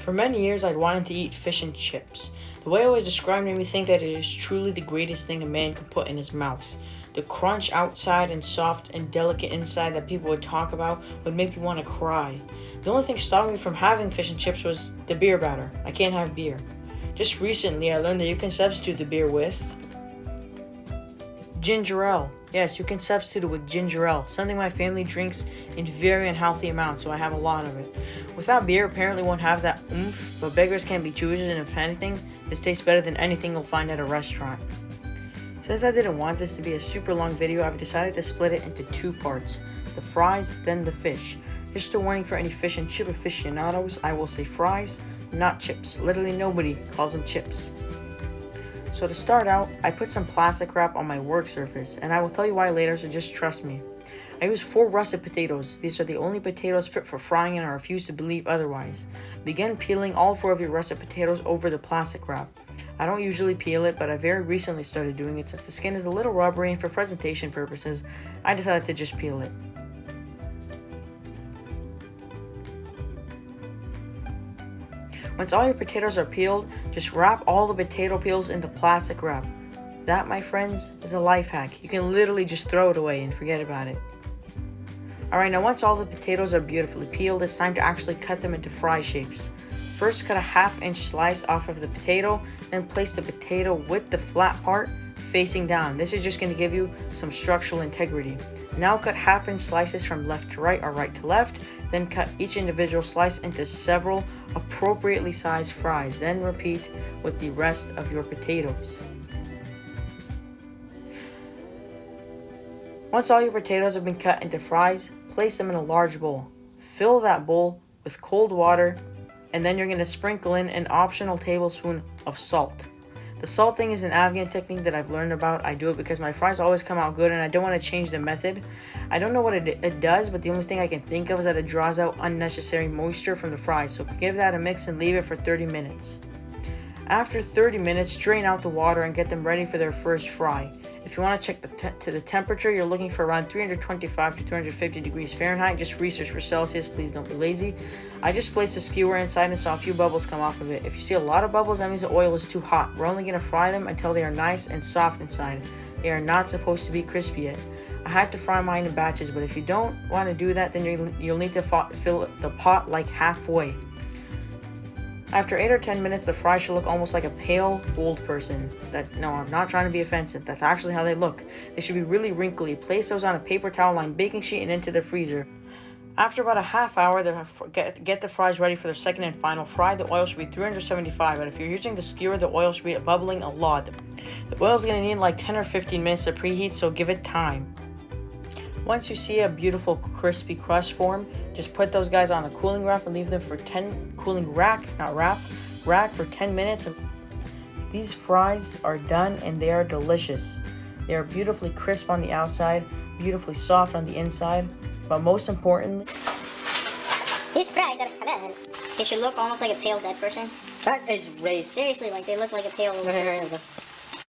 For many years, I'd wanted to eat fish and chips. The way it was described made me think that it is truly the greatest thing a man could put in his mouth. The crunch outside and soft and delicate inside that people would talk about would make me want to cry. The only thing stopping me from having fish and chips was the beer batter. I can't have beer. Just recently, I learned that you can substitute the beer with ginger ale. Yes, you can substitute it with ginger ale, something my family drinks in very unhealthy amounts, so I have a lot of it. Without beer, apparently won't have that oomph, but beggars can't be choosers, and if anything, this tastes better than anything you'll find at a restaurant. Since I didn't want this to be a super long video, I've decided to split it into two parts. The fries, then the fish. Just a warning for any fish and chip aficionados, I will say fries, not chips. Literally nobody calls them chips. So to start out, I put some plastic wrap on my work surface, and I will tell you why later, so just trust me. I use 4 russet potatoes. These are the only potatoes fit for frying, and I refuse to believe otherwise. Begin peeling all 4 of your russet potatoes over the plastic wrap. I don't usually peel it, but I very recently started doing it since the skin is a little rubbery, and for presentation purposes, I decided to just peel it. Once all your potatoes are peeled, just wrap all the potato peels in the plastic wrap. That, my friends, is a life hack. You can literally just throw it away and forget about it. Alright, now once all the potatoes are beautifully peeled, it's time to actually cut them into fry shapes. First, cut a 1/2 inch slice off of the potato, then place the potato with the flat part facing down. This is just going to give you some structural integrity. Now cut 1/2 inch slices from left to right or right to left, then cut each individual slice into several appropriately sized fries. Then repeat with the rest of your potatoes. Once all your potatoes have been cut into fries, place them in a large bowl. Fill that bowl with cold water, and then you're going to sprinkle in an optional tablespoon of salt. The salting is an Afghan technique that I've learned about. I do it because my fries always come out good and I don't want to change the method. I don't know what it does, but the only thing I can think of is that it draws out unnecessary moisture from the fries. So give that a mix and leave it for 30 minutes. After 30 minutes, drain out the water and get them ready for their first fry. If you want to check the temperature, you're looking for around 325 to 350 degrees Fahrenheit. Just research for Celsius, please don't be lazy. I just placed a skewer inside and saw a few bubbles come off of it. If you see a lot of bubbles, that means the oil is too hot. We're only going to fry them until they are nice and soft inside. They are not supposed to be crispy yet. I had to fry mine in batches, but if you don't want to do that, then you'll need to fill the pot like halfway. After 8 or 10 minutes, the fries should look almost like a pale, old person. No, I'm not trying to be offensive. That's actually how they look. They should be really wrinkly. Place those on a paper towel lined baking sheet and into the freezer. After about a half hour, get the fries ready for their second and final fry. The oil should be 375, but if you're using the skewer, the oil should be bubbling a lot. The oil is going to need like 10 or 15 minutes to preheat, so give it time. Once you see a beautiful crispy crust form, just put those guys on a cooling rack and leave them for rack for 10 minutes. These fries are done and they are delicious. They are beautifully crisp on the outside, beautifully soft on the inside, but most importantly, these fries are halal. They should look almost like a pale dead person. That is racist. Seriously, like they look like a pale.